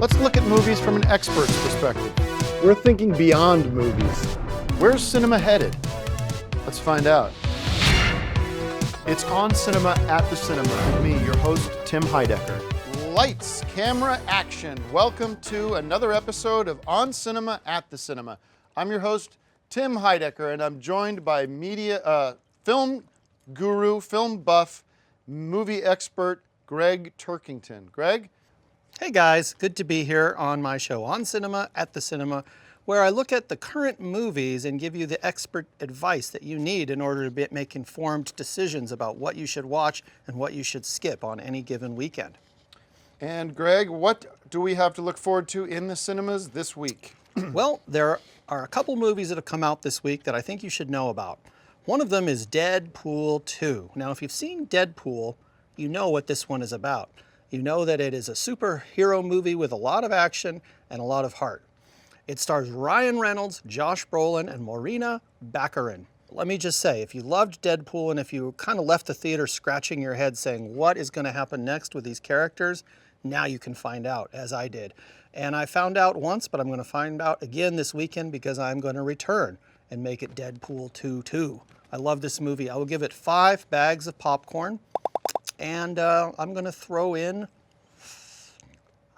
Let's look at movies from an expert's perspective. We're thinking beyond movies. Where's cinema headed? Let's find out. It's On Cinema at the Cinema with me, your host, Tim Heidecker. Lights, camera, action. Welcome to another episode of On Cinema at the Cinema. I'm your host, Tim Heidecker, and I'm joined by film guru, film buff, movie expert, Greg Turkington. Greg? Hey guys, good to be here on my show, On Cinema at the Cinema, where I look at the current movies and give you the expert advice that you need in order to make informed decisions about what you should watch and what you should skip on any given weekend. And Greg, what do we have to look forward to in the cinemas this week? Well, there are a couple movies that have come out this week that I think you should know about. One of them is Deadpool 2. Now, if you've seen Deadpool, you know what this one is about. You know that it is a superhero movie with a lot of action and a lot of heart. It stars Ryan Reynolds, Josh Brolin, and Morena Baccarin. Let me just say, if you loved Deadpool and if you kind of left the theater scratching your head saying, what is going to happen next with these characters? Now you can find out, as I did. And I found out once, but I'm going to find out again this weekend because I'm going to return and make it Deadpool 2 too. I love this movie. I will give it 5 bags of popcorn. And I'm going to throw in,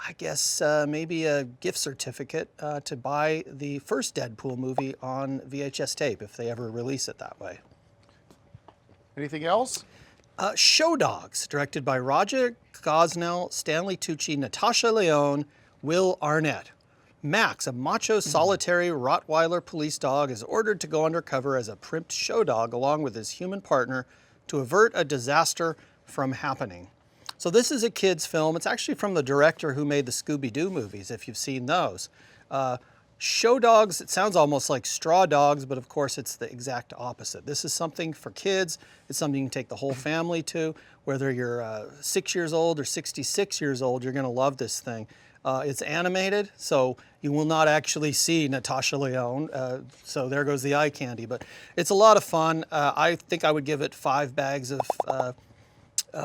I guess, maybe a gift certificate to buy the first Deadpool movie on VHS tape, if they ever release it that way. Anything else? Show Dogs, directed by Roger Gosnell, Stanley Tucci, Natasha Lyonne, Will Arnett. Max, a macho, solitary Rottweiler police dog, is ordered to go undercover as a primped show dog along with his human partner to avert a disaster from happening. So this is a kid's film. It's actually from the director who made the Scooby-Doo movies, if you've seen those. Show Dogs, it sounds almost like Straw Dogs, but of course it's the exact opposite. This is something for kids. It's something you can take the whole family to. Whether you're 6 years old or 66 years old, you're going to love this thing. It's animated, so you will not actually see Natasha Lyonne, so there goes the eye candy. But it's a lot of fun. I think I would give it 5 bags of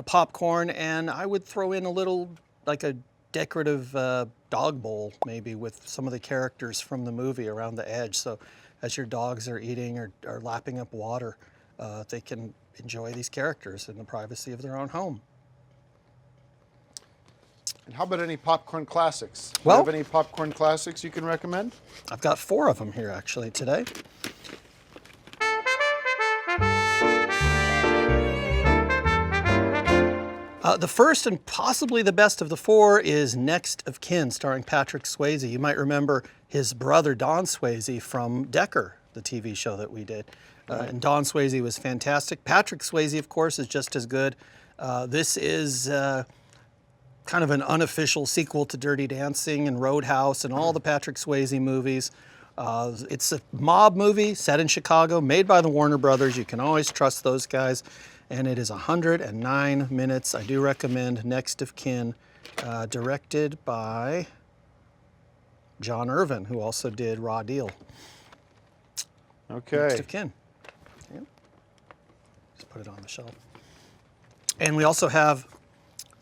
popcorn, and I would throw in a little, like a decorative dog bowl, maybe, with some of the characters from the movie around the edge. So as your dogs are eating or lapping up water, they can enjoy these characters in the privacy of their own home. And how about any popcorn classics? Well, do you have any popcorn classics you can recommend? I've got 4 of them here, actually, today. The first and possibly the best of the 4 is Next of Kin, starring Patrick Swayze. You might remember his brother Don Swayze from Decker, the TV show that we did. And Don Swayze was fantastic. Patrick Swayze, of course, is just as good. This is kind of an unofficial sequel to Dirty Dancing and Roadhouse and all the Patrick Swayze movies. It's a mob movie set in Chicago, made by the Warner Brothers. You can always trust those guys. And it is 109 minutes. I do recommend Next of Kin, directed by John Irvin, who also did Raw Deal. Okay. Next of Kin. Yeah. Just put it on the shelf. And we also have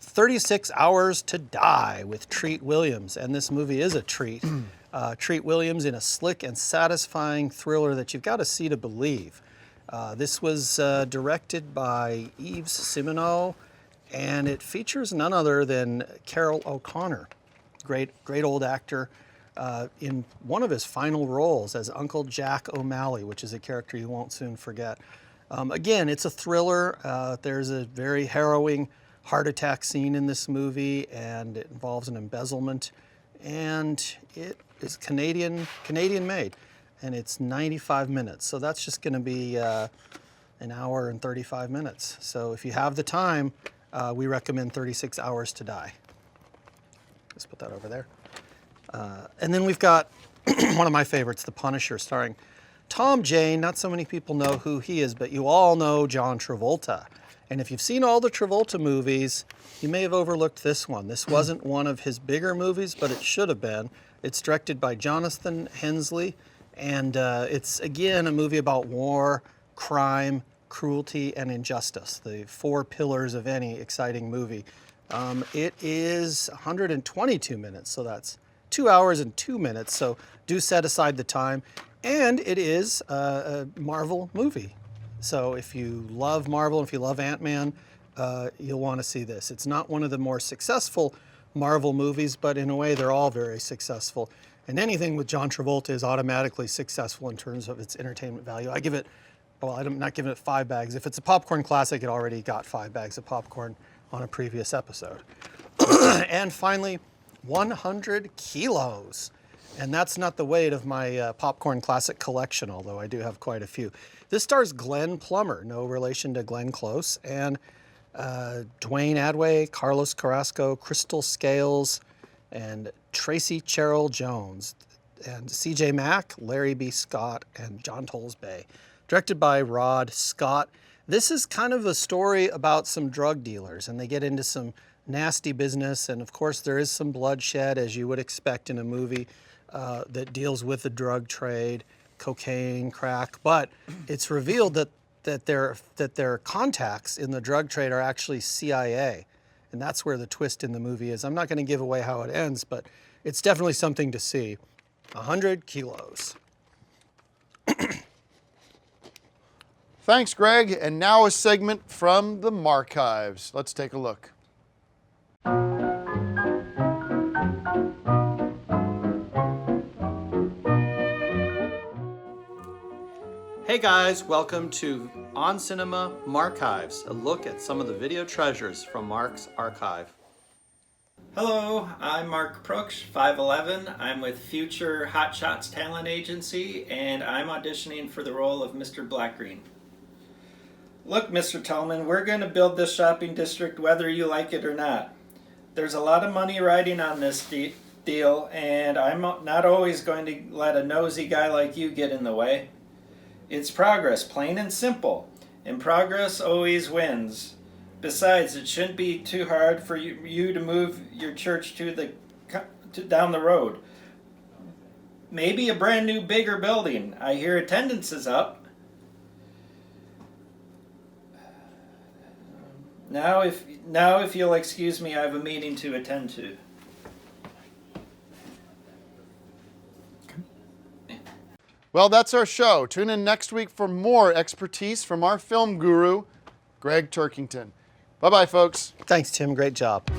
36 Hours to Die with Treat Williams. And this movie is a treat. Treat Williams in a slick and satisfying thriller that you've got to see to believe. This was directed by Yves Simoneau, and it features none other than Carroll O'Connor, great old actor, in one of his final roles as Uncle Jack O'Malley, which is a character you won't soon forget. Again, it's a thriller. There's a very harrowing heart attack scene in this movie, and it involves an embezzlement, and it is Canadian made. And it's 95 minutes. So that's just going to be an hour and 35 minutes. So if you have the time, we recommend 36 Hours to Die. Let's put that over there. And then we've got one of my favorites, The Punisher, starring Tom Jane. Not so many people know who he is, but you all know John Travolta. And if you've seen all the Travolta movies, you may have overlooked this one. This wasn't one of his bigger movies, but it should have been. It's directed by Jonathan Hensley. And it's, again, a movie about war, crime, cruelty, and injustice, the 4 pillars of any exciting movie. It is 122 minutes, so that's 2 hours and 2 minutes. So do set aside the time. And it is a Marvel movie. So if you love Marvel, if you love Ant-Man, you'll want to see this. It's not one of the more successful Marvel movies, but in a way they're all very successful. And anything with John Travolta is automatically successful in terms of its entertainment value. I give it, well, I'm not giving it 5 bags. If it's a popcorn classic, it already got 5 bags of popcorn on a previous episode. And finally, 100 kilos. And that's not the weight of my popcorn classic collection, although I do have quite a few. This stars Glenn Plummer, no relation to Glenn Close, and Dwayne Adway, Carlos Carrasco, Crystal Scales, and Tracy Cheryl Jones, and CJ Mack, Larry B. Scott, and John Tollesbay. Directed by Rod Scott. This is kind of a story about some drug dealers, and they get into some nasty business, and of course there is some bloodshed, as you would expect in a movie that deals with the drug trade, cocaine, crack, but it's revealed that their contacts in the drug trade are actually CIA, and that's where the twist in the movie is. I'm not going to give away how it ends, but it's definitely something to see. 100 kilos. Thanks, Greg. And now a segment from the Marchives. Let's take a look. Hey guys, welcome to On Cinema Marchives, a look at some of the video treasures from Mark's archive. Hello, I'm Mark Proksch, 5'11". I'm with Future Hot Shots Talent Agency, and I'm auditioning for the role of Mr. Blackgreen. Look, Mr. Tallman, we're going to build this shopping district whether you like it or not. There's a lot of money riding on this deal, and I'm not always going to let a nosy guy like you get in the way. It's progress, plain and simple, and progress always wins. Besides, it shouldn't be too hard for you to move your church down the road. Maybe a brand new, bigger building. I hear attendance is up. Now if you'll excuse me, I have a meeting to attend to. Well, that's our show. Tune in next week for more expertise from our film guru, Greg Turkington. Bye-bye, folks. Thanks, Tim. Great job.